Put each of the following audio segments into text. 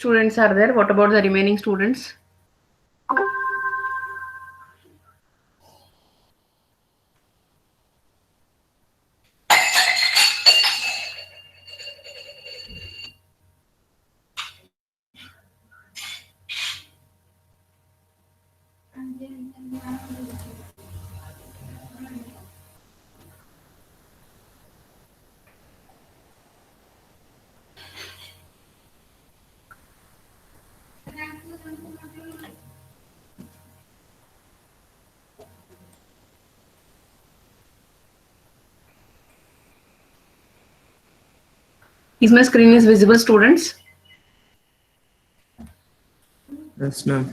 Students are there. What about the remaining students? Is my screen is visible, students? Yes, ma'am.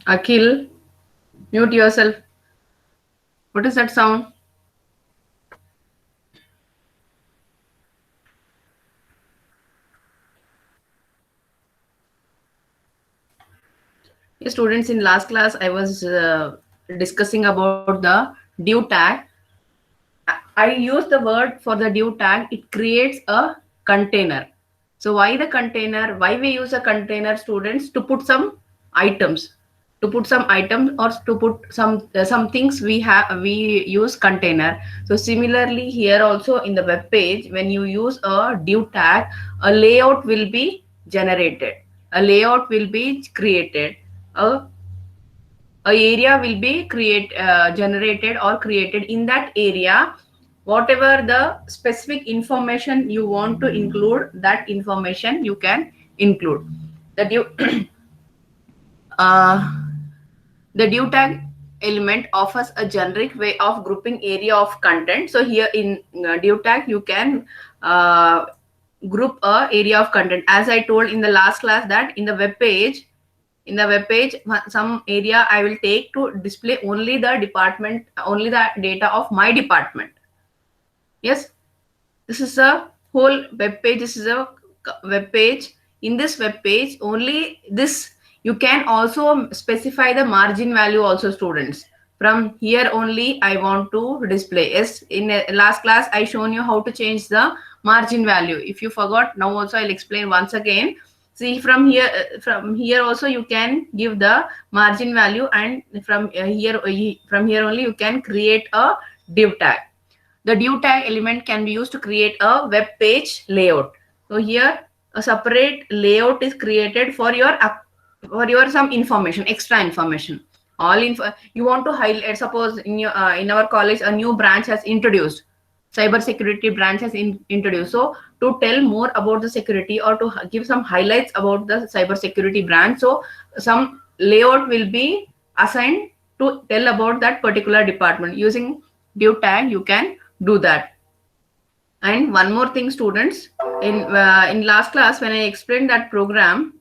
Akhil, mute yourself. What is that sound? Yes, students, in last class, I was discussing about the div tag. I use the word for the div tag. It creates a container. So why the container? Why we use a container, students? To put some items, to put some items, or to put some things we have. We use container. So similarly here also in the web page, when you use a div tag, a layout will be generated. A layout will be created. A area will be generated or created. In that area, whatever the specific information you want to include, that information you can include. The div uh, the div tag element offers a generic way of grouping area of content. So here in div tag you can uh, group a area of content. As I told in the last class, that in the web page, some area I will take to display only the department, only the data of my department. Yes, this is a whole web page. This is a web page. In this web page only this, you can also specify the margin value also, students. From here only I want to display. Yes, in last class I shown you how to change the margin value. If you forgot, now also I'll explain once again. See, from here also you can give the margin value, and from here only you can create a div tag. The div tag element can be used to create a web page layout. So here a separate layout is created for your some information, extra information. All info you want to highlight. Suppose in our college a new branch has introduced, cyber security branch has introduced. So to tell more about the security, or to give some highlights about the cyber security branch, so some layout will be assigned to tell about that particular department. Using div tag you can do that. And one more thing, students, in last class when I explained that program,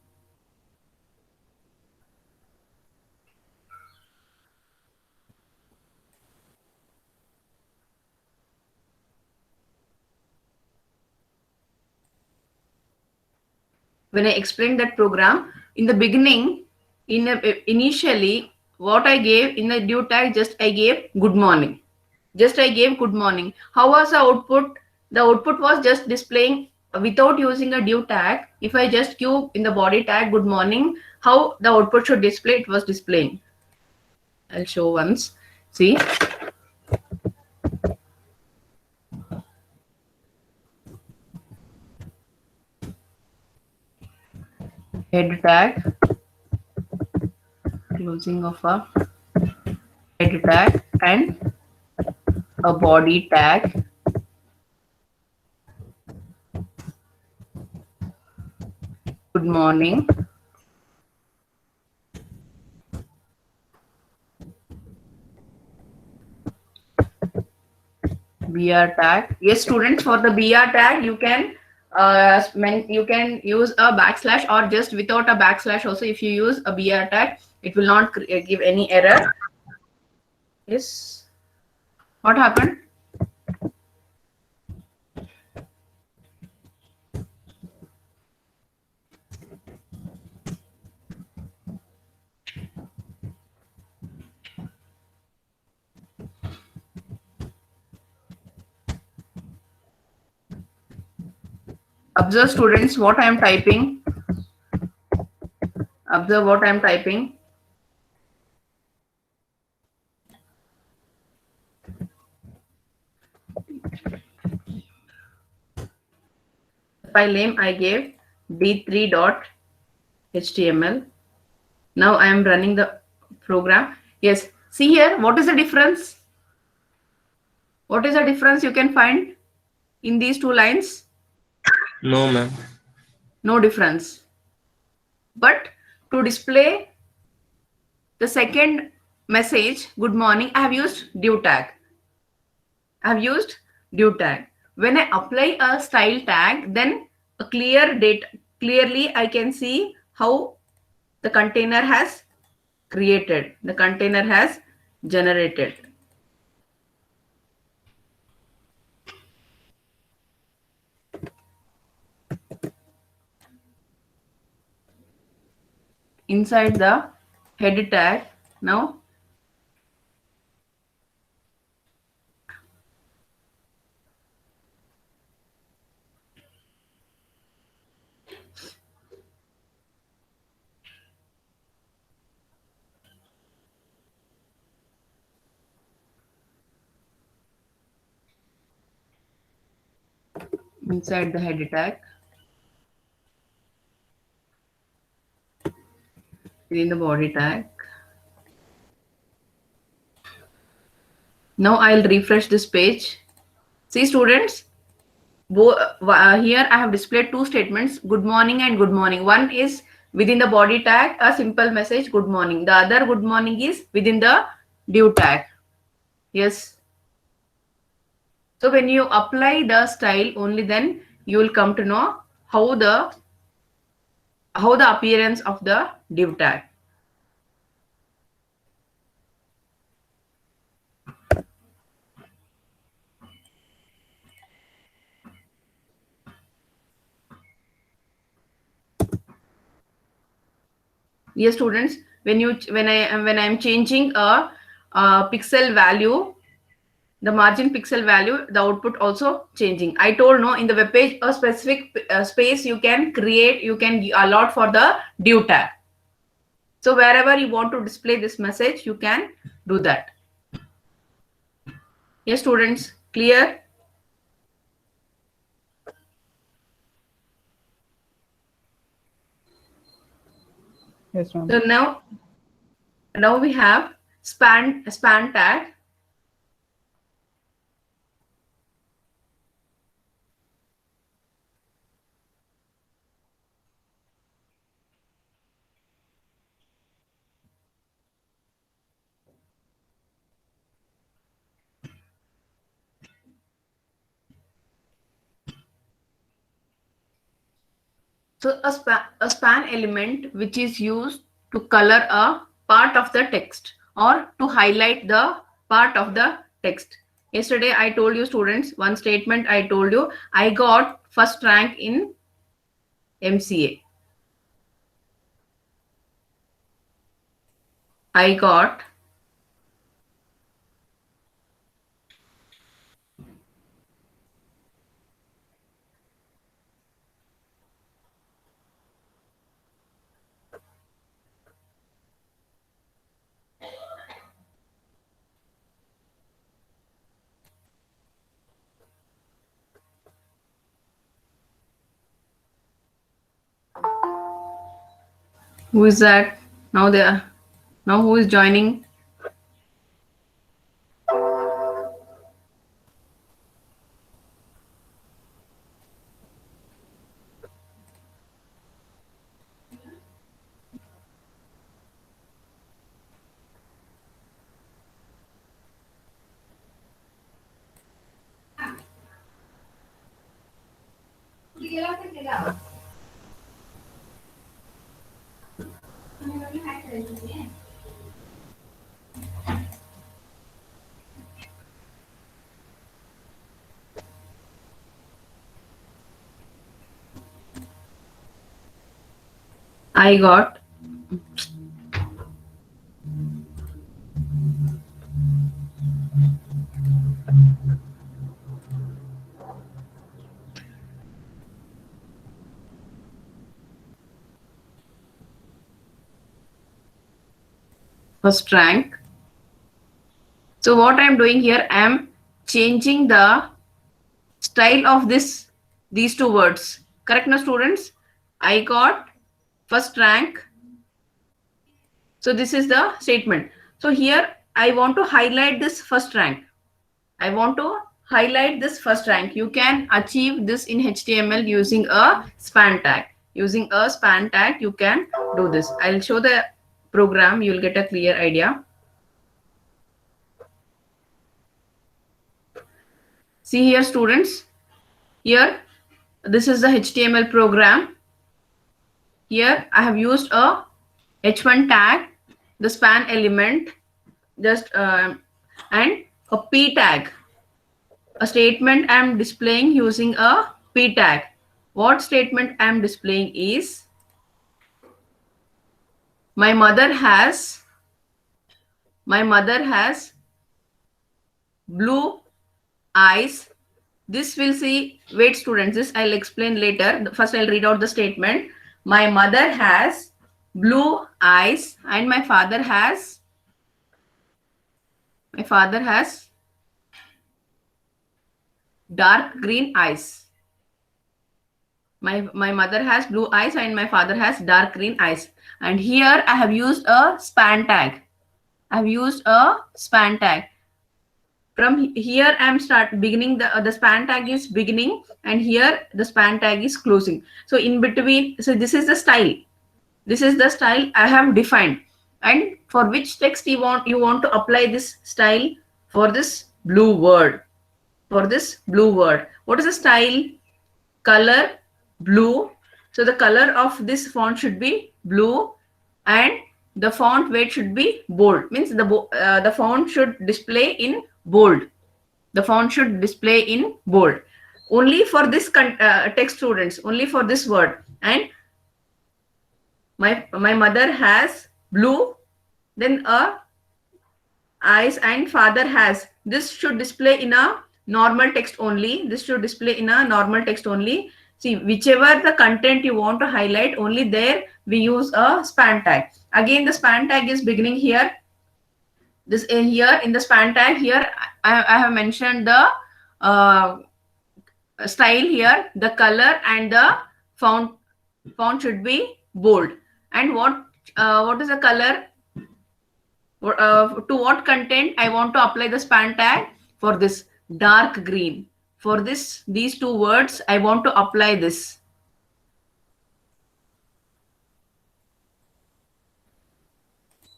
in the beginning, initially what I gave in the div tag, just I gave good morning. Just I gave good morning. How was the output? The output was just displaying without using a div tag. If I just give in the body tag good morning, how the output should display? It was displaying. I'll show once. See, head tag, closing of a head tag, and a body tag. Good morning. BR tag. Yes, students, for the BR tag, you can you can use a backslash, or just without a backslash also. If you use a BR tag, it will not give any error. Yes. What happened? Observe, students, what I am typing. Observe what I am typing. File name I gave d3.html. Now I am running the program. Yes. See here, what is the difference? What is the difference you can find in these two lines? No, ma'am. No difference. But to display the second message, good morning, I have used div tag. I have used div tag. When I apply a style tag, then a clear data, clearly I can see how the container has created. The container has generated. Inside the head tag, now inside the head tag, within the body tag. Now I'll refresh this page. See, students, here I have displayed two statements, good morning and good morning. One is within the body tag, a simple message, good morning. The other good morning is within the div tag. Yes. So when you apply the style, only then you will come to know how the appearance of the div tag. Yes, students, when I am changing a pixel value, the margin pixel value, the output also changing. I told no, in the web page a specific space you can create, you can allot for the div tag. So wherever you want to display this message, you can do that. Yes, students, clear? Yes, ma'am. So now we have span tag. So a span element which is used to color a part of the text or to highlight the part of the text. Yesterday I told you, students, one statement I told you, I got first rank in MCA. I got who is that? Now who is joining? I got first rank. So what I'm doing here, I'm changing the style of these two words. Correct now, students? I got first rank. So this is the statement. So here I want to highlight this first rank. I want to highlight this first rank. You can achieve this in HTML using a span tag. Using a span tag, you can do this. I'll show the program. You'll get a clear idea. See here, students. Here, this is the HTML program. Here, I have used a h1 tag, the span element, just and a p tag. A statement I am displaying using a p tag. What statement I am displaying is my mother has blue eyes. This will see, wait students, this I'll explain later. First I'll read out the statement. My mother has blue eyes and my father has dark green eyes. My mother has blue eyes and my father has dark green eyes. And here I have used a span tag. From here I am beginning, the span tag is beginning and here the span tag is closing. So in between, so this is the style. This is the style I have defined. And for which text you want to apply this style? For this blue word. What is the style? Color blue. So the color of this font should be blue and the font weight should be bold. Means the font should display in bold. The font should display in bold. Only for this text, students. Only for this word. And my mother has blue, then eyes, and father has. This should display in a normal text only. See, whichever the content you want to highlight, only there we use a span tag. Again, the span tag is beginning here. This here in the span tag here, I have mentioned the style here, the color and the font should be bold. And what is the color? To what content I want to apply the span tag? For this dark green. For these two words, I want to apply this.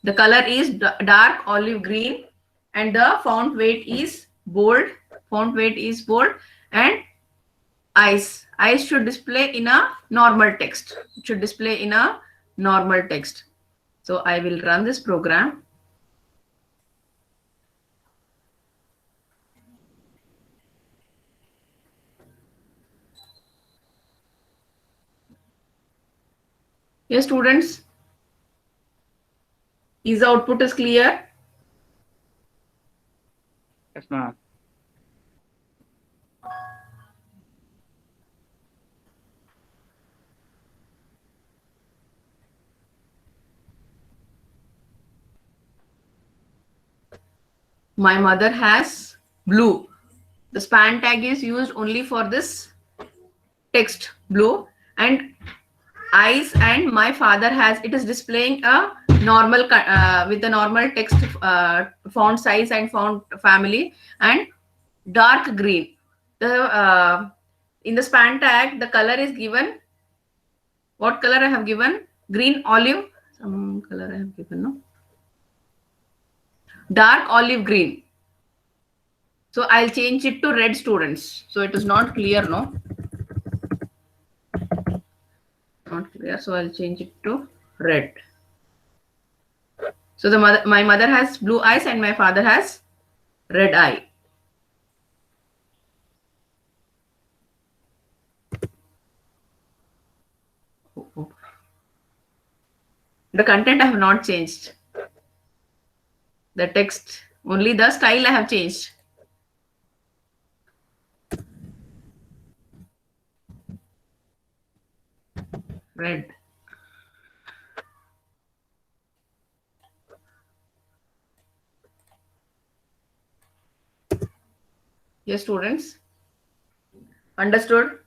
The color is dark olive green and the font weight is bold. And eyes should display in a normal text. So I will run this program. Yes, students. Is the output is clear? Yes, ma'am. My mother has blue. The span tag is used only for this text blue, and eyes and my father has, it is displaying a normal with the normal text font size and font family, and dark green. The in the span tag the color is given. What color I have given? Green olive. Some color I have given, no? Dark olive green. So I'll change it to red, students. So it is not clear, no? clear, so I'll change it to red. So my mother has blue eyes and my father has red eye. The content I have not changed. The text, only the style I have changed. Red. Yes, students? Understood?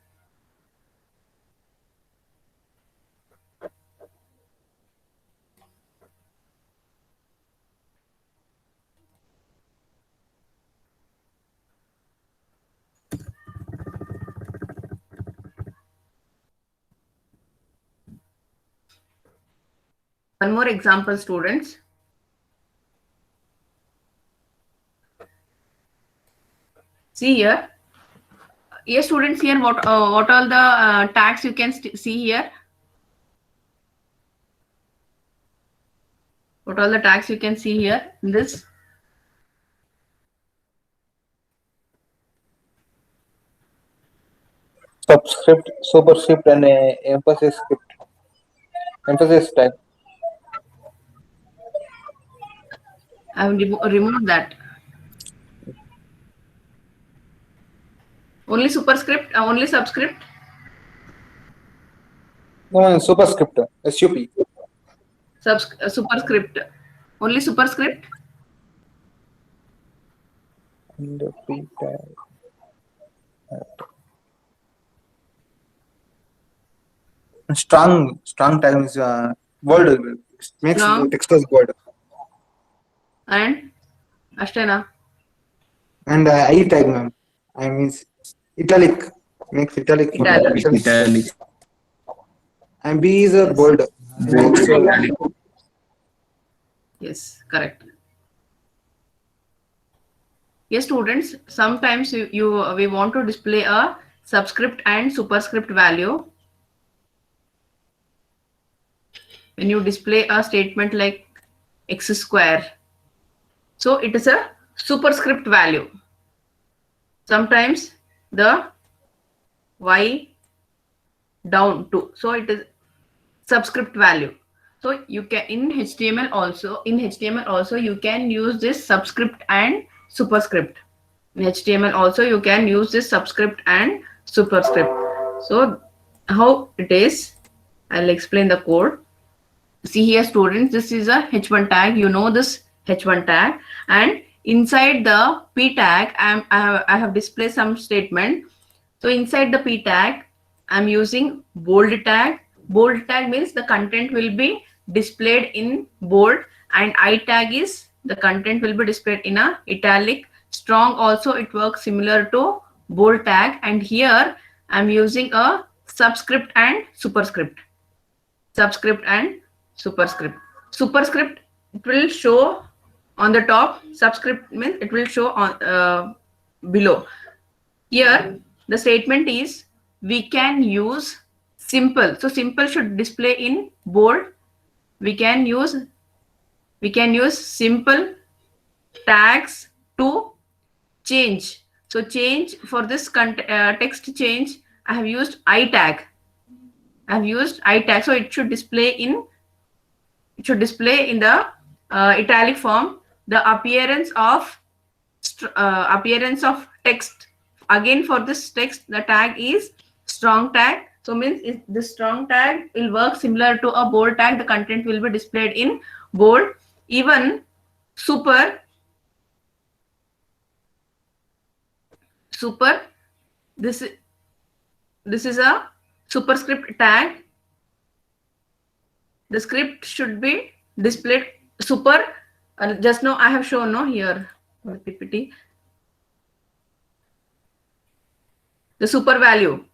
One more example, students. See here. Yes, students, here what all the tags you can see here? What all the tags you can see here in this? Subscript, superscript, and emphasis script. Emphasis tag. I have removed that. Only superscript, only subscript. No, superscript. SUP. Superscript. Only superscript. And the P tag. Strong tag is bold. Makes Strong. the text as bold. And Ashtena. And I tag, ma'am. I means italic. Makes italic. Italic. And B is a bold. Makes Yes, correct. Yes, students, sometimes we want to display a subscript and superscript value. When you display a statement like x square, so it is a superscript value. Sometimes the y down to, so it is subscript value. So you can in HTML also you can use this subscript and superscript. In HTML also you can use this subscript and superscript. So how it is, I'll explain the code. See here, students, this is a h1 tag. You know this h1 tag, and inside the p tag I have displayed some statement. So inside the p tag I'm using bold tag. Bold tag means the content will be displayed in bold, and I tag is the content will be displayed in a italic. Strong also it works similar to bold tag, and here I'm using a subscript and superscript. Subscript and superscript. Superscript it will show on the top. Subscript means it will show on below. Here the statement is we can use simple. So simple should display in bold. We can use simple tags to change. So change for this text change, I have used I tag. So it should display in the italic form. The appearance of text. Again for this text, the tag is strong tag. So means the strong tag will work similar to a bold tag. The content will be displayed in bold. Even super, this is a superscript tag. The script should be displayed super. Just now I have shown here on the PPT. The super value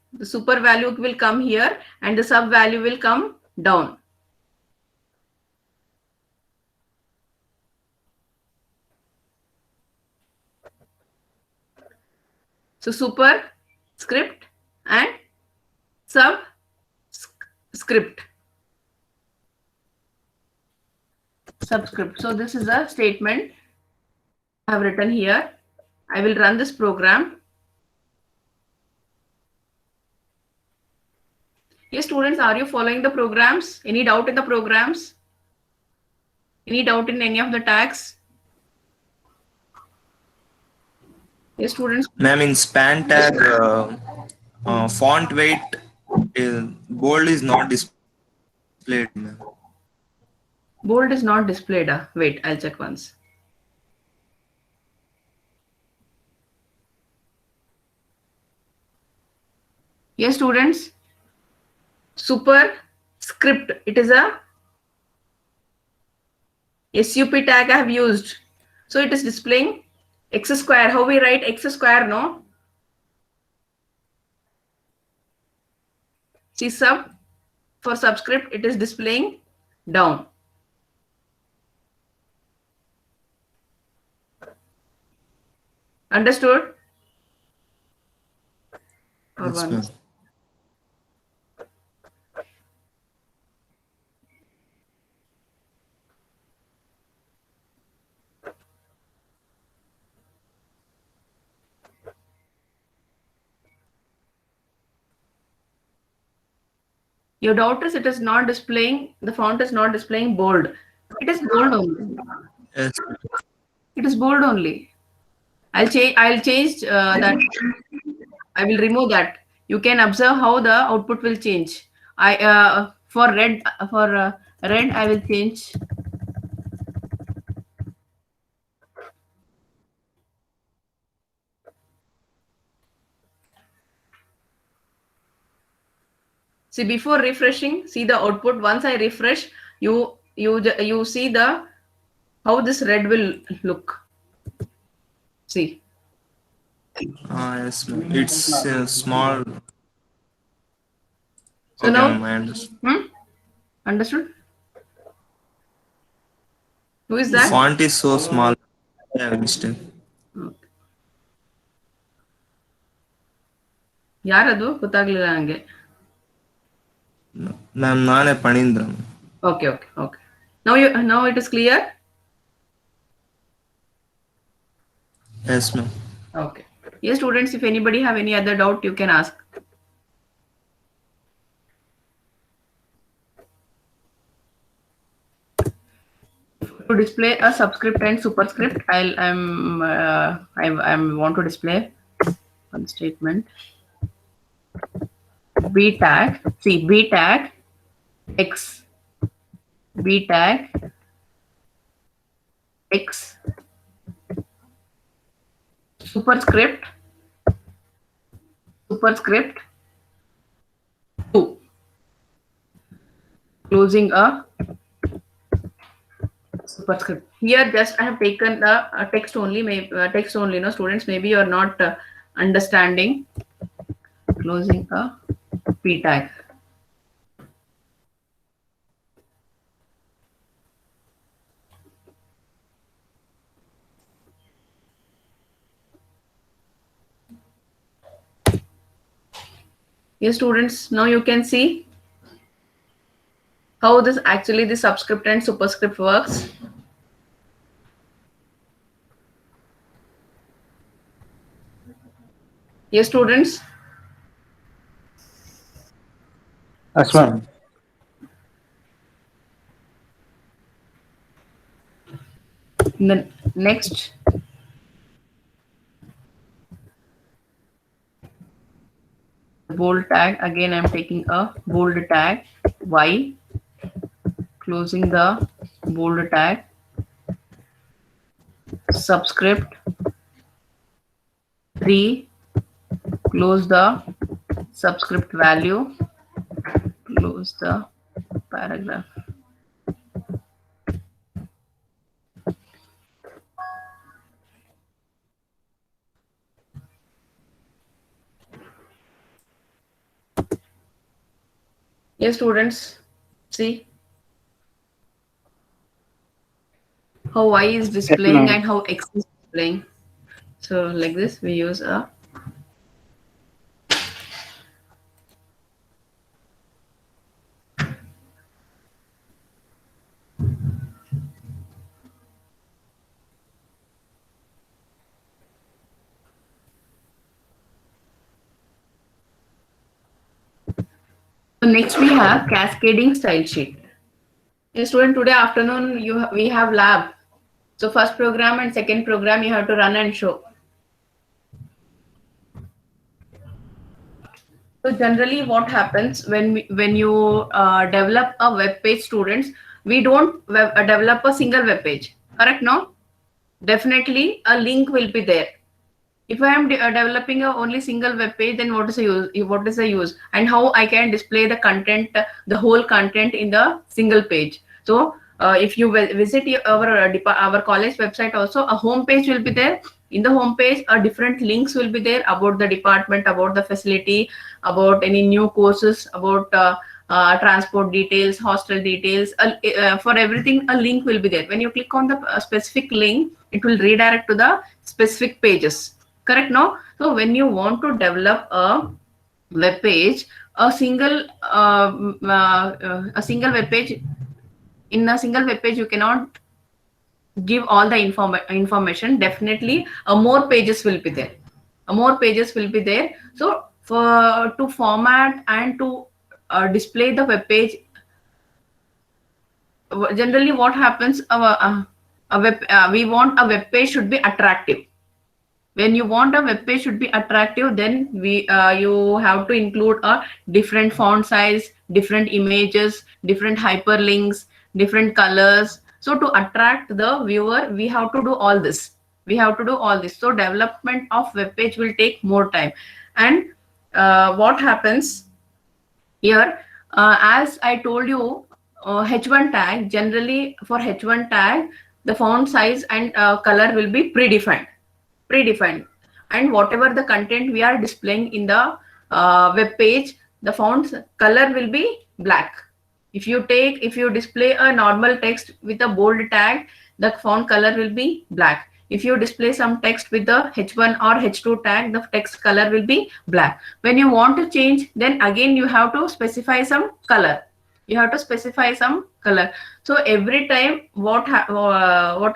will come here, and the sub value will come down. So super script and sub script. subscript. So this is a statement I have written here. I will run this program. Yes, students, are you following the programs? Any doubt in the programs? Any doubt in any of the tags? Yes, students. Ma'am, in span tag, font weight bold is not displayed, ma'am. Bold is not displayed. Wait, I'll check once. Yes, students. Superscript. It is a SUP tag I have used. So it is displaying x square. How we write x square, no? See, sub for subscript, it is displaying down. Understood? Or Yes, one. ma'am. Your doubt is it is not displaying, the font is not displaying bold. It is bold only. Yes. It is bold only. I'll change that. I will remove that. You can observe how the output will change. For red I will change. See, before refreshing, see the output. Once I refresh, you see the how this red will look. See. Yes, ma'am. It's small. So Okay, now, ma'am, I understand. Understood? Who is The that? font is so small. I have mistake. ಯಾರದು ಗೊತ್ತಾಗ್ಲಿಲ್ಲ ನಂಗೆ. Ma'am, ನಾನೇ Phanindra. Okay. Now it is clear? Yes, ma'am. Okay. Yes, students, if anybody have any other doubt, you can ask. To display a subscript and superscript, I want to display one statement. B tag. See, B tag X. B tag X. Superscript 2. Closing a superscript. Here just I have taken the text only. Text only, no students. Maybe you are not understanding. Closing a P tag. Yes, students. Now you can see how this actually the subscript and superscript works. Yes, students. Yes, ma'am. Then next, bold tag. Again, I'm taking a bold tag Y. Closing the bold tag. Subscript 3. Close the subscript value. Close the paragraph. Yes, students, see how Y is displaying ma'am. and how X is displaying. So like this, we use a next we have cascading style sheet. Yes, student, today afternoon we have lab. So first program and second program you have to run and show. So generally what happens when you develop a web page, students, we don't develop a single web page, correct? No, definitely a link will be there. If I am developing a only single web page, then what is the use? What is the use? And how I can display the content, the whole content in the single page? So if you visit our college website, also a home page will be there. In the home page, different links will be there about the department, about the facility, about any new courses, about transport details, hostel details. For everything, a link will be there. When you click on the specific link, it will redirect to the specific pages. Correct? No. So when you want to develop a web page, a single web page, in a single web page you cannot give all the information. Definitely more pages will be there. More pages will be there. So to format and to display the web page, generally what happens, we want a web page should be attractive. When you want a web page should be attractive, then you have to include a different font size, different images, different hyperlinks, different colors. So to attract the viewer, we have to do all this. So development of web page will take more time. And what happens here, as I told you, H1 tag, generally for H1 tag, the font size and color will be predefined, and whatever the content we are displaying in the web page, the font color will be black. If you display a normal text with a bold tag, the font color will be black. If you display some text with the H1 or H2 tag, the text color will be black. When you want to change, then again you have to specify some color. So every time what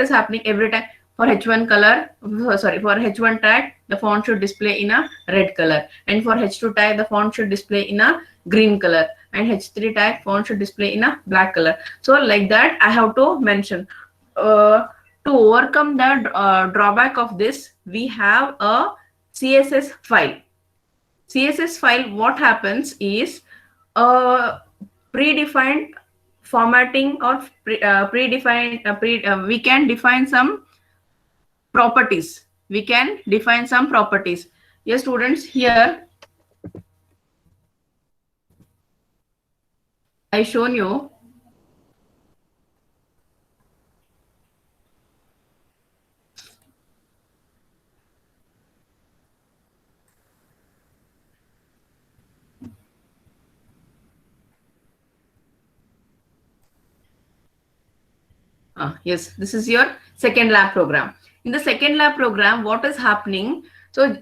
is happening every time, for H1 color, for H1 tag, the font should display in a red color, and for H2 tag, the font should display in a green color, and H3 tag font should display in a black color. So like that I have to mention. To overcome the drawback of this, we have a CSS file. CSS file, what happens is predefined formatting or we can define some properties. Yes, students, here I shown you yes, this is your second lab program. In the second lab program, what is happening? So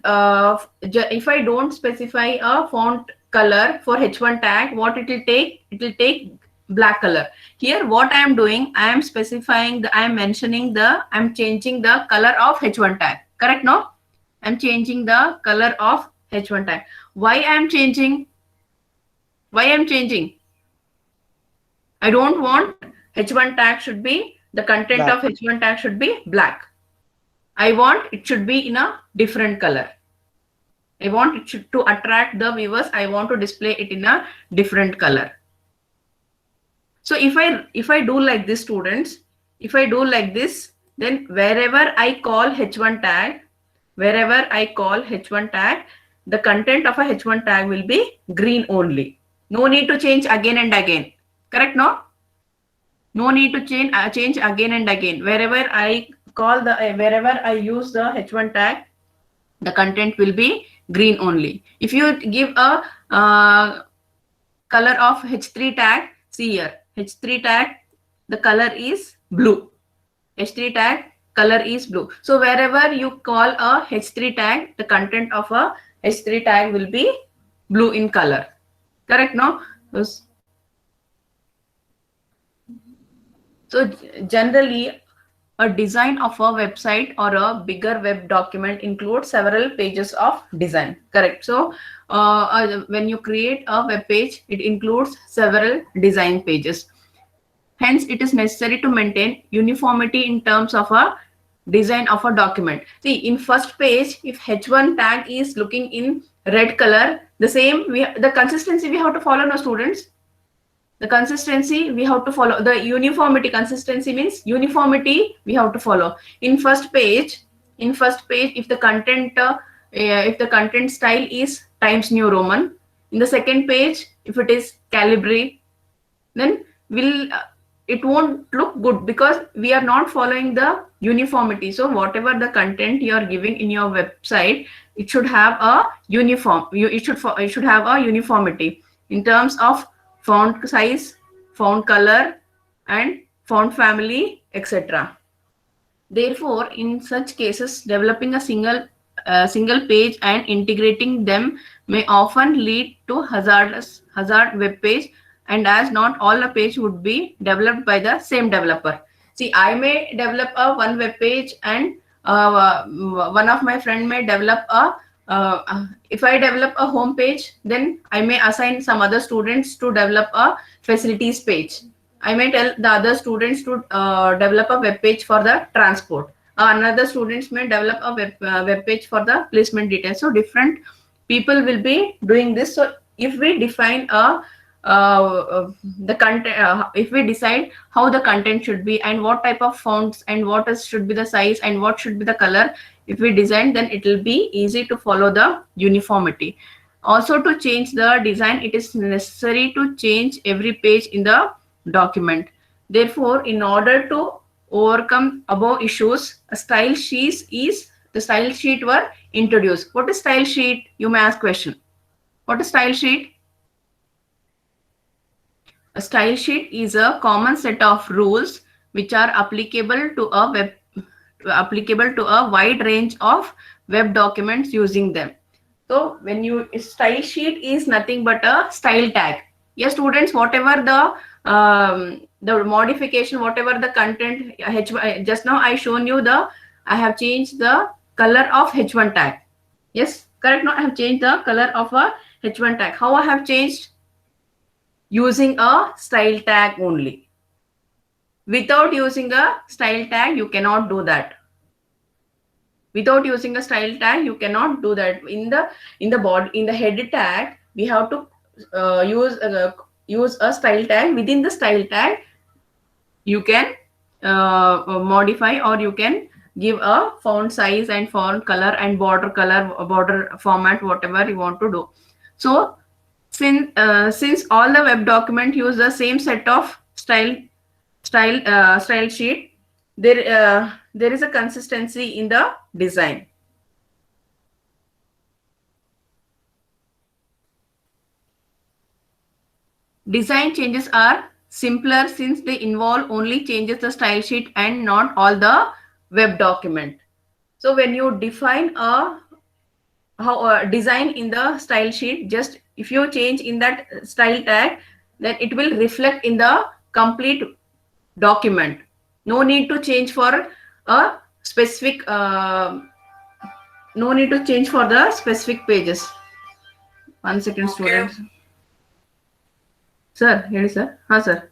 if I don't specify a font color for H1 tag, what it will take? It will take black color. Here what I am doing, I am specifying I am changing the color of H1 tag. Correct? No? I'm changing the color of H1 tag. Why I am changing? I don't want H1 tag should be, the content Black. of H1 tag should be black. I want it should be in a different color. I want it to attract the viewers. I want to display it in a different color. So if I do like this, students, then wherever I call H1 tag, the content of a H1 tag will be green only. No need to change again and again. Correct? No? No need to change again and again. Wherever I use the H1 tag, the content will be green only. If you give a color of H3 tag, see here, H3 tag, the color is blue. H3 tag color is blue. So wherever you call a H3 tag, the content of a H3 tag will be blue in color. Correct? No? So generally, a design of a website or a bigger web document includes several pages of design. Correct. So when you create a web page, it includes several design pages. Hence, it is necessary to maintain uniformity in terms of a design of a document. See, in first page, if H1 tag is looking in red color, the same, the consistency we have to follow, no students? The consistency we have to follow. The uniformity, consistency means uniformity we have to follow. In first page, if the content style is Times New Roman, in the second page, if it is Calibri, then it won't look good because we are not following the uniformity. So whatever the content you are giving in your website, it should have a it should have a uniformity in terms of font size, font color, and font family, etc. Therefore, in such cases, developing a single page and integrating them may often lead to hazard web page, and as not all the page would be developed by the same developer. See, I may develop a one web page, and one of my friend may develop a if I develop a home page, then I may assign some other students to develop a facilities page. I may tell the other students to develop a web page for the transport. Another students may develop a web page for the placement details. So people will be doing this. So if we define the content, if we decide how the content should be and what type of fonts and should be the size and what should be the color, if we design, then it will be easy to follow the uniformity. Also, to change the design, it is necessary to change every page in the document. Therefore, in order to overcome above issues, the style sheet were introduced. What is style sheet? You may ask question. What is style sheet? A style sheet is a common set of rules which are applicable to a wide range of web documents using them. So when style sheet is nothing but a style tag. Yes, students, whatever the modification, whatever the content, just now I shown you I have changed the color of H1 tag. Yes, correct. No, I have changed the color of a H1 tag. How I have changed? Using a style tag only. Without using a style tag, you cannot do that. Without using a style tag, you cannot do that. In the head tag, we have to use a style tag. Within the style tag, you can modify, or you can give a font size and font color and border format, whatever you want to do. So since all the web document use the same set of style sheet, there is a consistency in the design. Design changes are simpler since they involve only changes the style sheet and not all the web document. So when you define a design in the style sheet, just if you change in that style tag, then it will reflect in the complete document. No need to change for a specific no need to change for the specific pages. 1 second, students. Sir, here is sir. Ha, sir.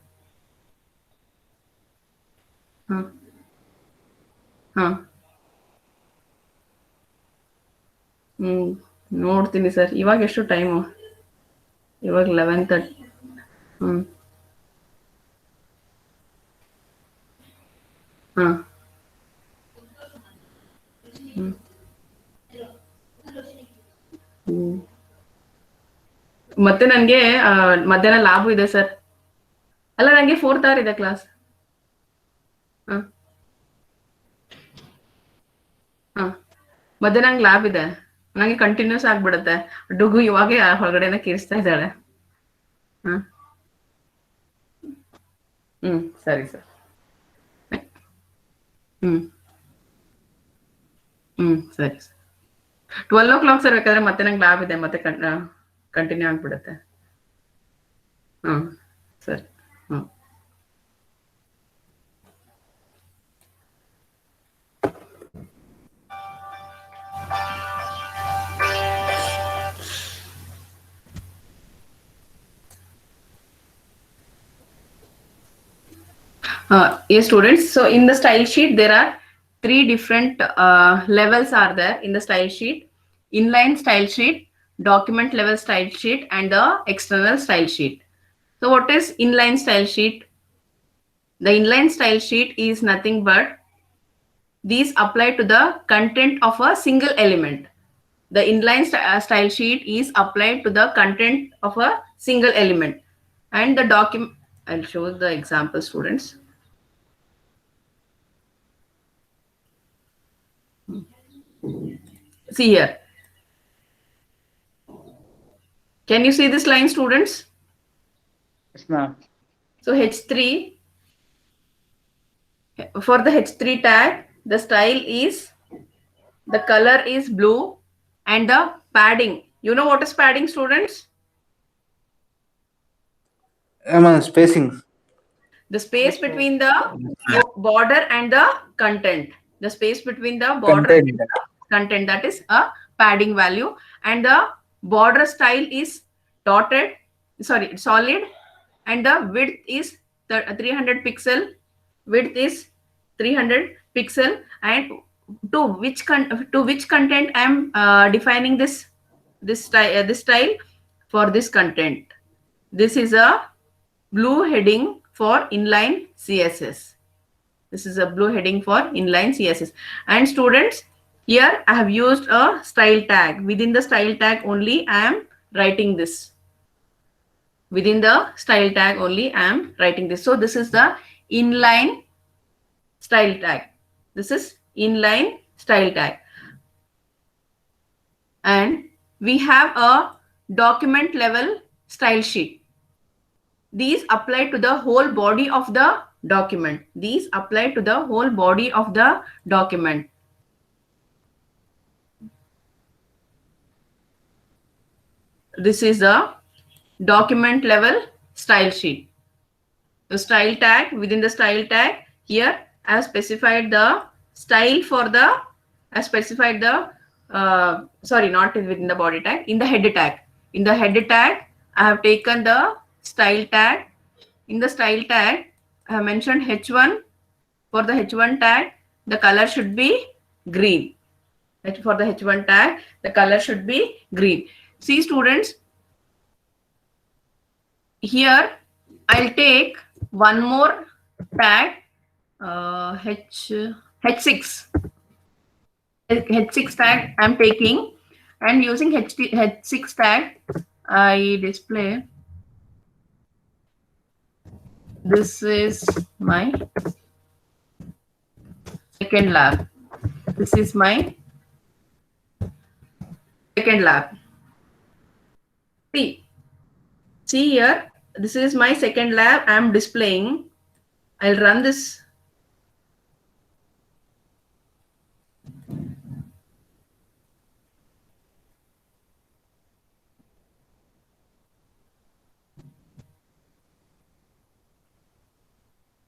ನೋಡ್ತೀನಿ sir. ಇವಾಗ ಎಷ್ಟು time? ಇವಾಗ 11:30. ಮತ್ತೆ ನನಗೆ ಮಧ್ಯಾಹ್ನ lab ಇದೆ sir. ಅಲ್ಲ, ನನಗೆ 4th hour ಇದೆ ಕ್ಲಾಸ್. ಮಧ್ಯಾಹ್ನ ನಂಗೆ ಲ್ಯಾಬ್ ಇದೆ. ನಂಗೆ ಕಂಟಿನ್ಯೂಸ್ ಆಗ್ಬಿಡುತ್ತೆ. ಡುಗು ಇವಾಗ ಹೊರಗಡೆನ ಕಿರಿಸ್ತಾ ಇದ್ದಾಳೆ. ಸರಿ ಸರ್. ಸರಿ ಸರ್. 12 o'clock sir. ಬೇಕಾದ್ರೆ ಮತ್ತೆ ನಂಗೆ ಲ್ಯಾಬ್ ಇದೆ, ಮತ್ತೆ ಕಂಟಿನ್ಯೂ ಆಗ್ಬಿಡುತ್ತೆ. ಸರಿ. Yes, students. So in the style sheet, there are three different levels are there in the style sheet: inline style sheet, document level style sheet, and the external style sheet. So what is inline style sheet? The inline style sheet is nothing but these apply to the content of a single element. The inline style sheet is applied to the content of a single element. And the document, I'll show the example, students. See here. Can you see this line, students? Yes, ma'am. So H3, for the H3 tag, the style is, the color is blue, and the padding. You know what is padding, students? Spacing. The space between the border and the content. The space between the border Content. and the content, that is a padding value. And the border style is dotted, sorry, solid, and the width is the 300 pixel. Width is 300 pixel. And to which content I am defining this style for this content. This is a blue heading for inline CSS. This is a blue heading for inline CSS. And students, here I have used a style tag. Within the style tag only I am writing this. Within the style tag only I am writing this. So this is the inline style tag. This is inline style tag. And we have a document level style sheet. These apply to the whole body of the document. These apply to the whole body of the document. This is the document level style sheet. The style tag, within the style tag, here I have specified the style for the, I have specified the, sorry, not within the body tag, in the header tag. In the header tag, I have taken the style tag. In the style tag, I have mentioned H1. For the H1 tag, the color should be green. For the H1 tag, the color should be green. See, students, here I'll take one more tag, H6. H6 tag I'm taking, and using H6 tag, I display. This is my second lab. This is my second lab. See here, this is my second lab I am displaying. I'll run this.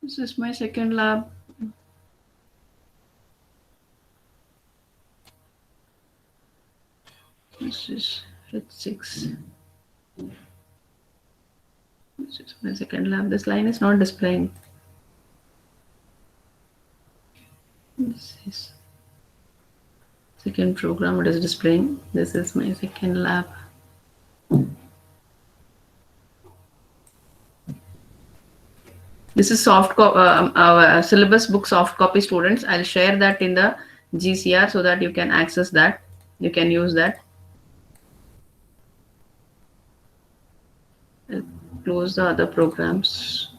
This is my second lab. This is H6. This is my second lab. This line is not displaying. This is second program. It is displaying. This is my second lab. This is our syllabus book soft copy, students. I'll share that in the GCR so that you can access that. You can use that. I'll close the other programs.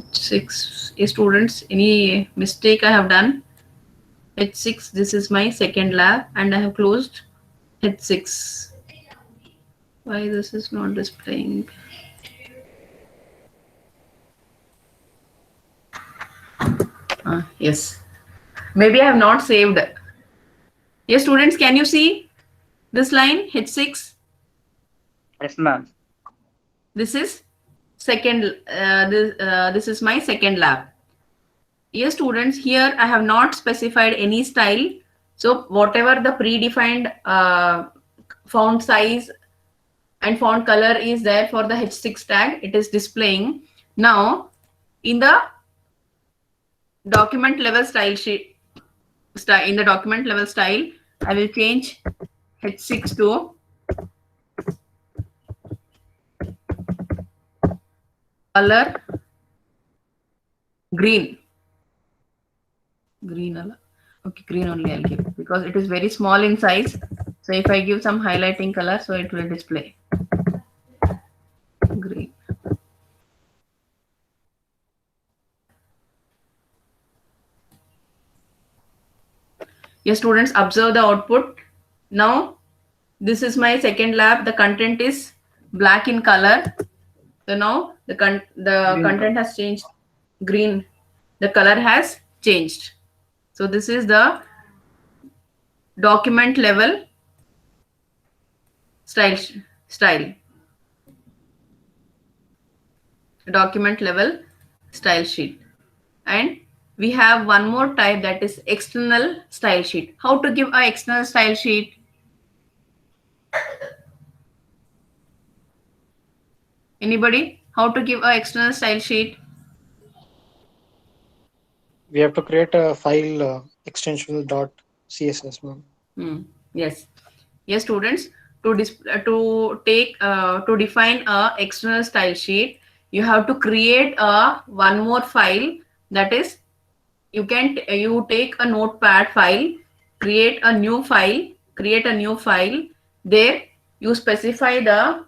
H6, students, any mistake I have done? H6, this is my second lab, and I have closed H6. Why this is not displaying? Yes, maybe I have not saved. Yes, students, can you see this line H6? Yes, ma'am. This is second. This is my second lab. Yes, students, here I have not specified any style So whatever the predefined font size and font color is there for the H6 tag, it is displaying. Now in the document level style sheet, in the document level style, I will change H6 to color green. Okay, green only I'll give because it is very small in size. So if I give some highlighting color, so it will display green. Yes, students, observe the output. Now this is my second lab. The content is black in color. So now the content has changed green. The color has changed. So this is the document level style. Document level style sheet. And we have one more type, that is external style sheet. How to give a external style sheet? Anybody? How to give a external style sheet? We have to create a file extension .css, ma'am. Yes, students. To define a external style sheet, you have to create one more file. That is, you take a notepad file, create a new file. There you specify the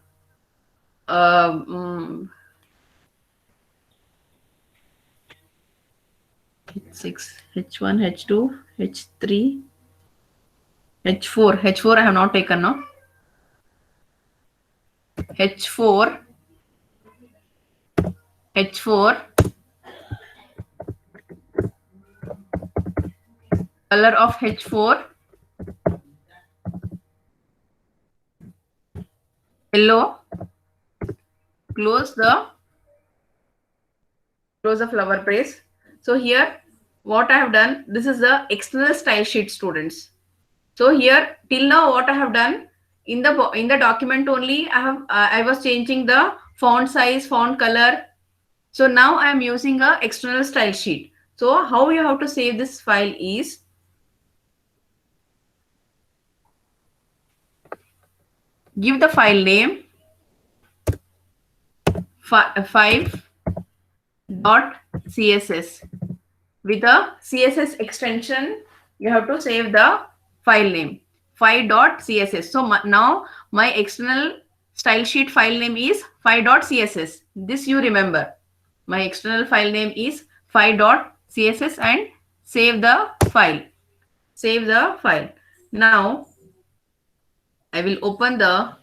H6, H1, H2, H3, H4 I have not taken, no? H4, color of H4, yellow. Close the flower brace. So here what I have done, this is the external style sheet, students. So here till now what I have done, in the document only I was changing the font size, font color. So now I am using a external style sheet. So how you have to save this file is, give the file name 5.css. With the CSS extension, you have to save the file name 5.css. So now my external style sheet file name is 5.css. This you remember. My external file name is 5.css and save the file. Now I will open the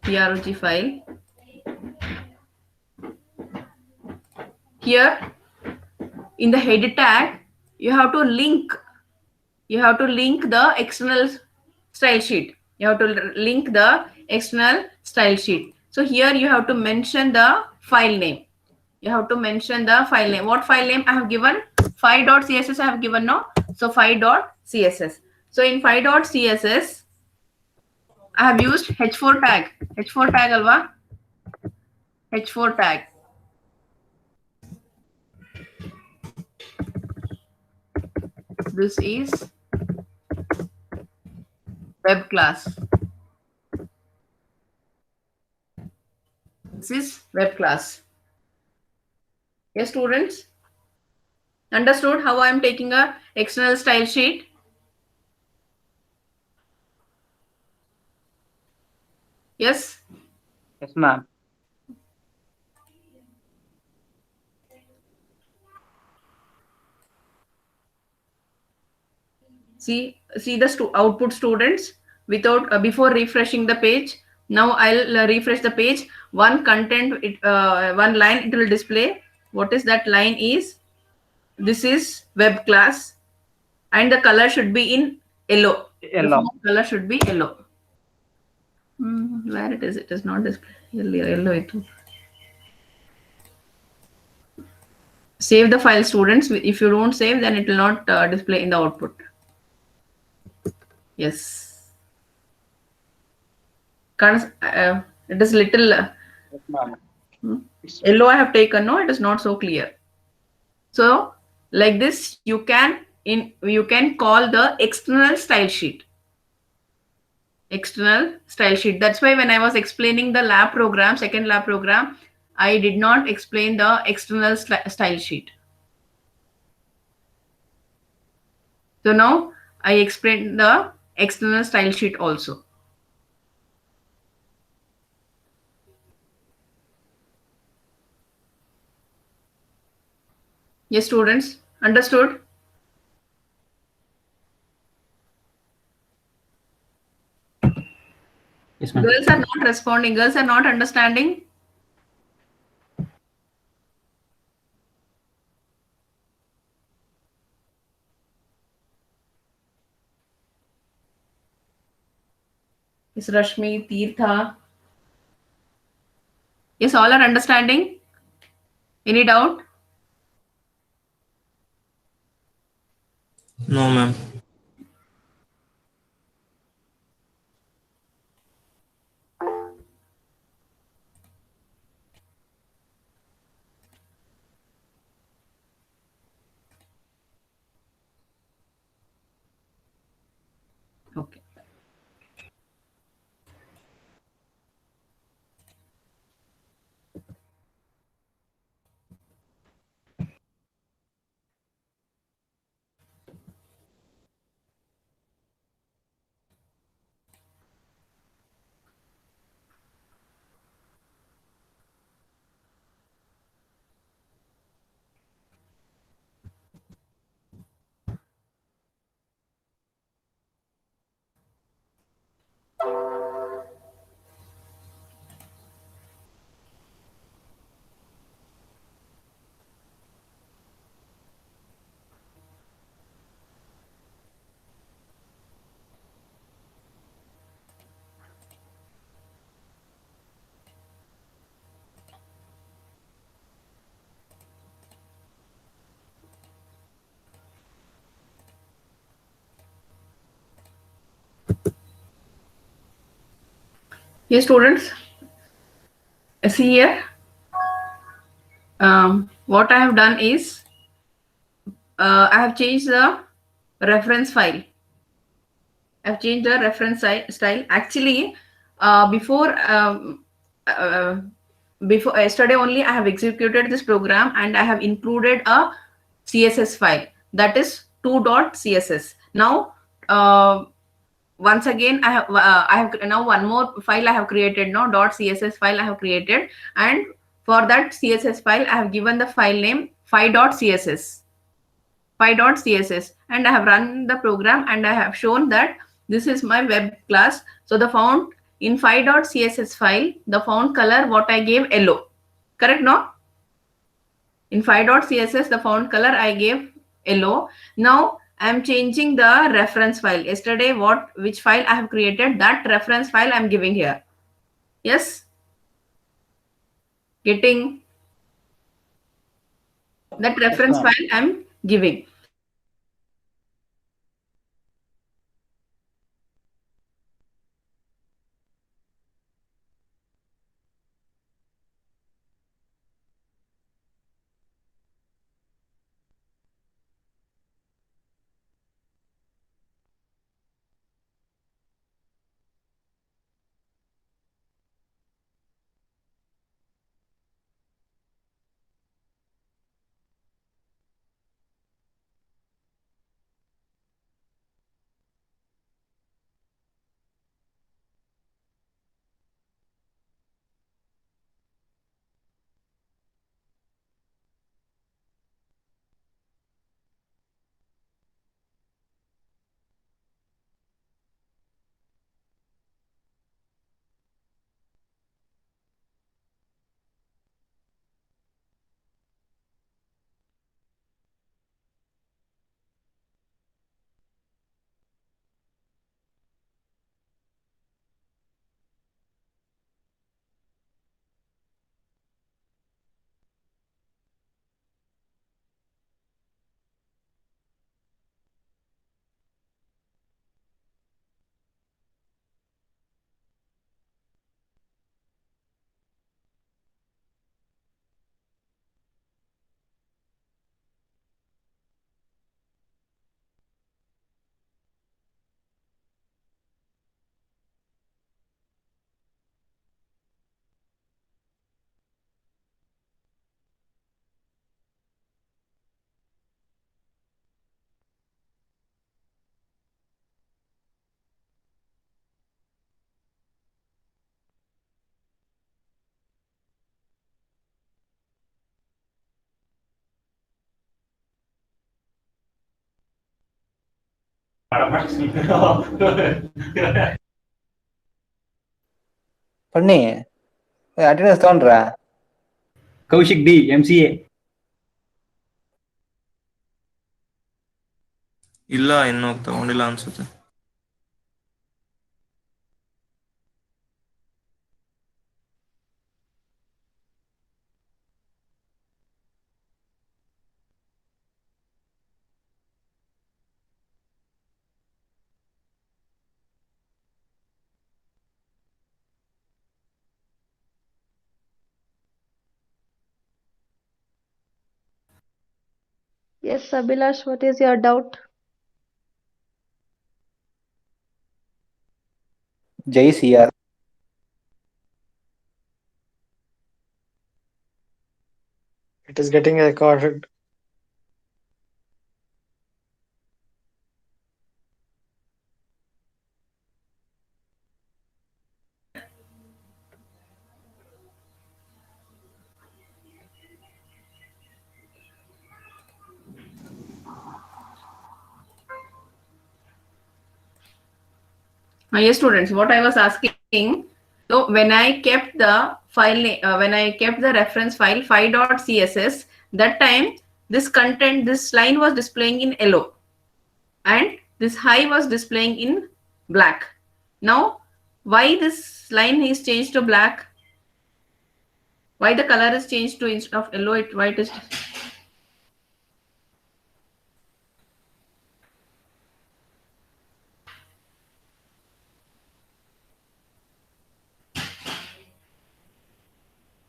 PROG file. Here in the header tag, you have to link the external style sheet. So here you have to mention the file name. What file name I have given? 5.css I have given, no? So 5.css. So in 5.css, I have used H4 tag. Alva. H4 tag. This is web class. Yes, students? Understood how I am taking a external style sheet? Yes? Yes, ma'am. See the output, students, without before refreshing the page. Now I'll refresh the page. One line it will display. What is that line is? This is web class, and the color should be in yellow. Yellow. The color should be yellow. Where it is? It is not display. Yellow. Save the file, students. If you don't save, then it will not display in the output. Yes. It is little Yes, ma'am. yellow I have taken. No, it is not so clear. So like this, you can call the external style sheet. External style sheet. That's why when I was explaining the lab program, second lab program, I did not explain the external style sheet. So now I explained the external style sheet also. Yes, students, understood? Yes, ma'am. Girls are not responding. Girls are not understanding. Yes, Rashmi, Tirtha. Yes, all are understanding. Any doubt? No, ma'am. Okay. Yes, students. See here. What I have done is I have changed the reference file. I've changed the reference style. Actually, before uh, before yesterday only, I have executed this program and I have included a CSS file, that is 2.css. Now, once again, I have now one more file I have created. Now, .css file I have created, and for that CSS file, I have given the file name phi.css. Py.css, and I have run the program and I have shown that this is my web class. So the font in phi.css file, the font color what I gave yellow. Correct, no? In phi.css, the font color I gave yellow. Now I am changing the reference file. Yesterday, which file I have created, that reference file I am giving here. Yes? Getting that reference ma'am. file I am giving. பண்ணி attendance ತಗೊಂಡ್ರಾ? Kaushik D MCA. ಇಲ್ಲ, ಇನ್ನೂ ತಗೊಂಡಿಲ್ಲ ಅನ್ಸುತ್ತೆ. Yes, Abhilash, what is your doubt? Jai CR. It is getting recorded. Yes, students, what I was asking, so when I kept the file, when I kept the reference file 5.css, that time this content, this line was displaying in yellow and this high was displaying in black. Now, why this line is changed to black? Why the color is changed to, instead of yellow, why it is?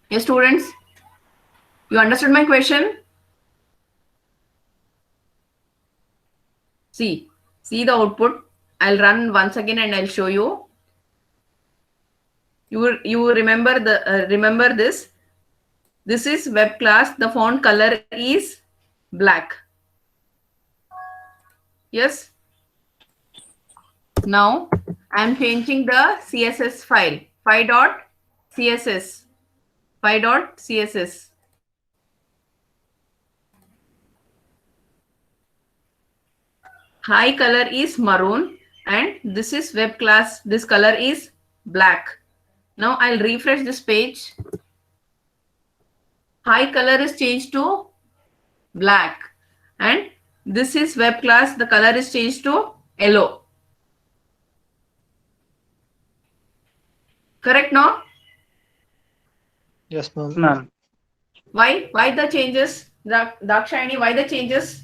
Yes, students, you understood my question? See the output. I'll run once again and I'll show you. You remember remember this. This is web class. The font color is black. Yes. Now I'm changing the CSS file. 5.css. 5.css. High color is maroon and this is web class. This color is black. Now I'll refresh this page. High color is changed to black and this is web class. The color is changed to yellow. Correct, no? Yes, ma'am. Ma'am. Why the changes? Dakshayani, why the changes?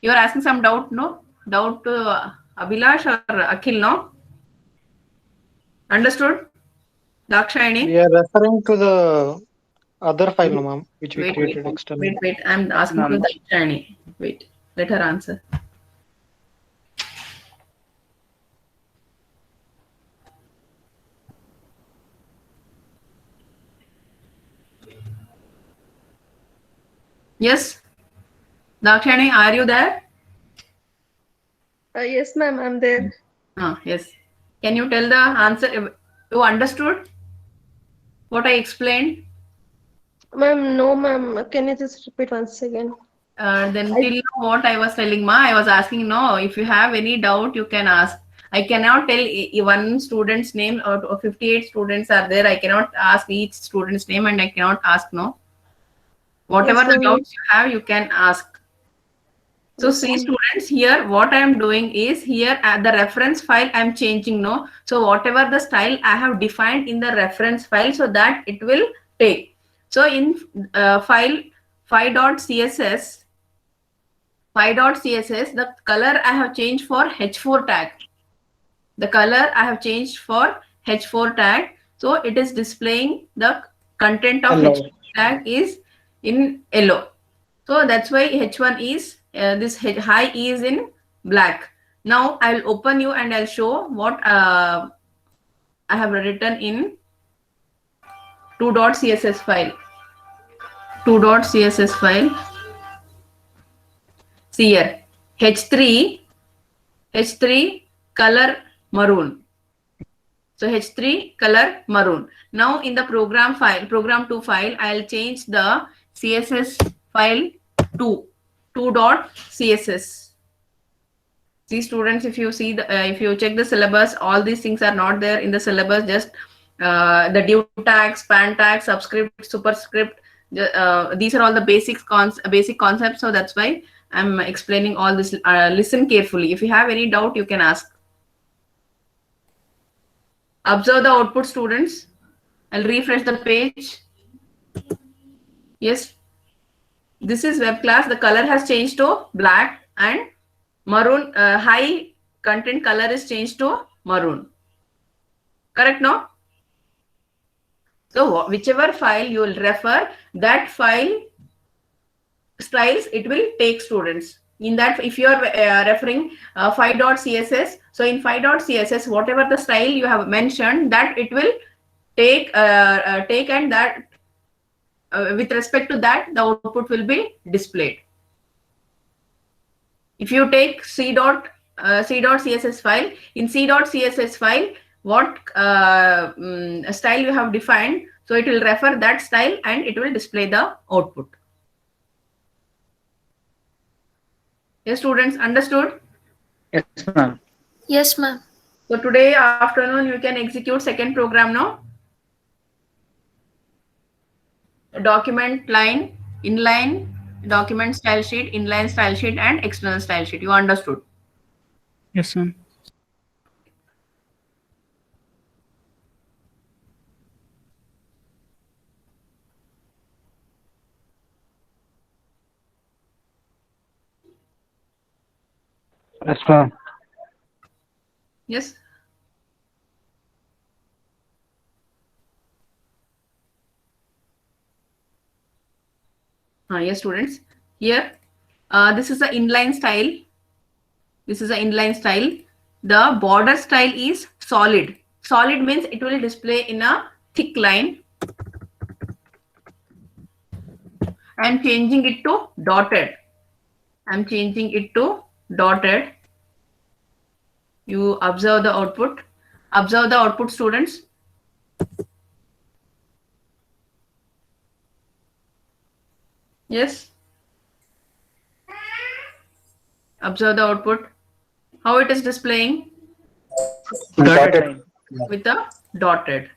You are asking some doubt, no? Doubt to Abhilash or Akhil, no? Understood? Dakshayani? We are referring to the other file, no, ma'am, which we created externally. Wait. I'm asking to Dakshayani. Wait. Let her answer. Yes? Dakshayani, are you there? Yes, ma'am, I'm there. Yes. Can you tell the answer? You understood what I explained? Ma'am, no, ma'am. Can you just repeat once again? Then till now what I was telling ma, I was asking, no, if you have any doubt, you can ask. I cannot tell one student's name or 58 students are there. I cannot ask each student's name and I cannot ask, no. Whatever Yes, the ma'am. doubts you have, you can ask. So see students, here what I am doing is, here at the reference file I am changing, no. So whatever the style I have defined in the reference file, so that it will take. So in file 5.css, the color I have changed for H4 tag. The color I have changed for H4 tag. So it is displaying the content of Hello. H4 tag is in yellow. So that's why H1 is, this high is in black. Now I'll open you and I'll show what I have written in 2.css file. 2.css file. See here, H3 color maroon. So H3 color maroon. Now in the program 2 file, I'll change the CSS file to 2.css. See students, if you see the if you check the syllabus, all these things are not there in the syllabus. Just the due tag, span tag, subscript, superscript. These are all the basic concepts. So that's why I'm explaining all this. Listen carefully. If you have any doubt, you can ask. Observe the output, students. I'll refresh the page. Yes. This is web class. The color has changed to black and maroon. High content color is changed to maroon. Correct, no? So whichever file you will refer, that file styles it will take, students. In that, if you are referring 5.css, so in 5.css, whatever the style you have mentioned, that it will take and that with respect to that, the output will be displayed. If you take c.css file, in c.css file, what style you have defined, so it will refer that style and it will display the output. Yes, students, understood? Yes, ma'am. Yes, ma'am. So today afternoon you can execute second program now. Document line, inline, document style sheet, inline style sheet, and external style sheet. You understood? Yes, ma'am. Yes, ma'am. Yes. Yes, students. Here, this is the inline style. This is the inline style. The border style is solid. Solid means it will display in a thick line. I'm changing it to dotted. I'm changing it to dotted. You observe the output. Observe the output, students. Yes. Observe the output. How it is displaying? Dotted. With a dotted.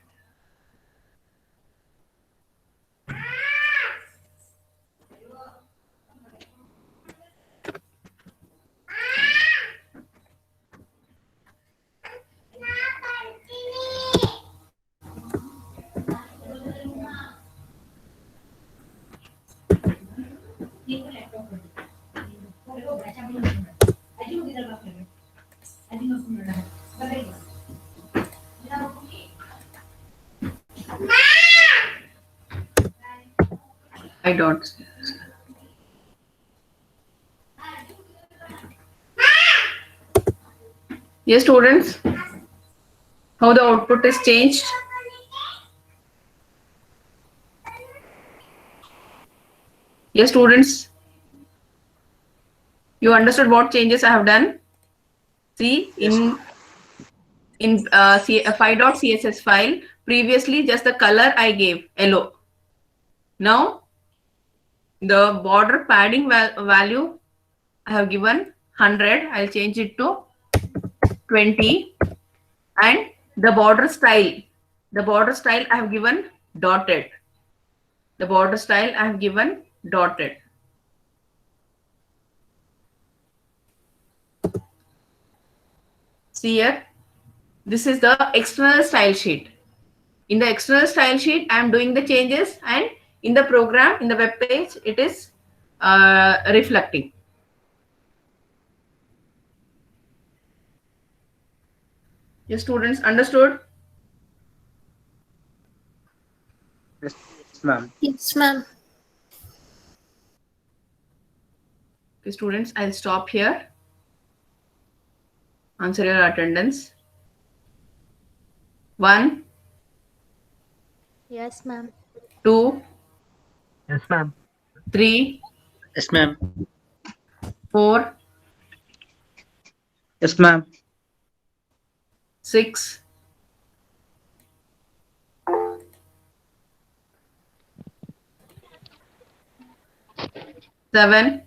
I dots. Yes, students. How the output is changed? Yes, students. You understood what changes I have done? See, in 5.css file, previously just the color I gave, yellow. Now, the border padding value I have given 100. I'll change it to 20. And the border style I have given dotted. The border style I have given dotted. See here, this is the external style sheet. In the external style sheet, I am doing the changes, and in the program, in the web page, it is reflecting. Yes, students, understood? Yes, ma'am. Yes, ma'am. Okay, students, I'll stop here. Answer your attendance. 1, Yes, ma'am. 2, Yes, ma'am. 3, Yes, ma'am. 4, Yes, ma'am. 6, 7,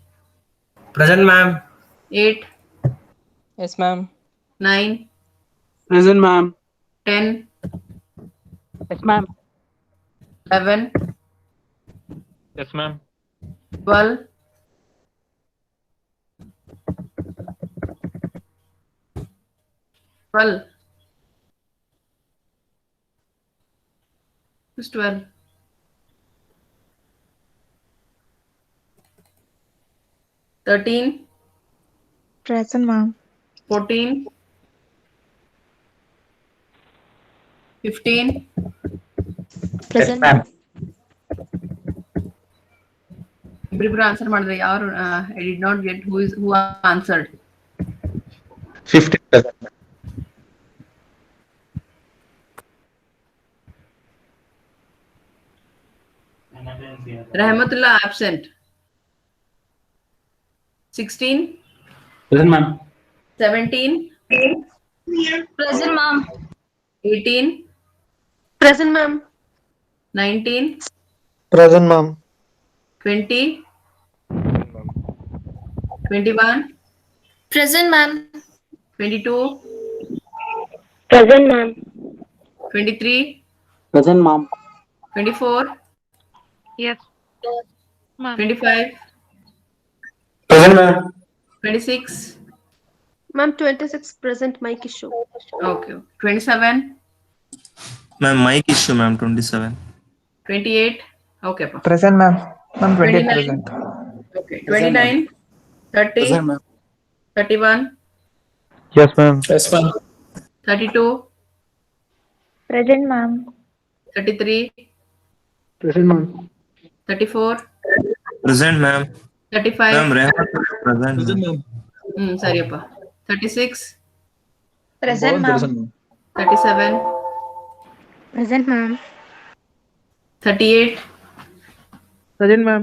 Present, ma'am. 8, Yes, ma'am. 9, Present, ma'am. 10, Yes, ma'am. 11, Yes, ma'am. 12, 12. Who's 12? 13, Present, ma'am. 14, 15, Present, ma'am. ಇಬ್ರಿಬ್ರು answer ಮಾಡಿದ್ರೆ ಯಾರು I did not get who answered 15 present, ma'am. Rahmatullah absent. 16, Present, ma'am. 17, Present, ma'am. 18, Present, ma'am. 19, Present, ma'am. 20, 21, Present, ma'am. 22, Present, ma'am. 23, Present, ma'am. 24, Yes. Ma'am. 25, Present, ma'am. 26, Ma'am, 26 present mic issue. okay, 27, Ma'am, mic issue, ma'am. 27. 28, okay, pa. Present, ma'am. Ma'am, 28 29, present. okay, Present, 29, 30, Present, ma'am. 31, Yes, ma'am. Yes, ma'am. 32, Present, ma'am. 33, Present, ma'am. 34, Present, ma'am. 35, Ma'am, Rahmatullah present, ma'am. ಸರಿಯಪ್ಪ 36, Present, ma'am. 37, Present, ma'am. 38, Present, ma'am.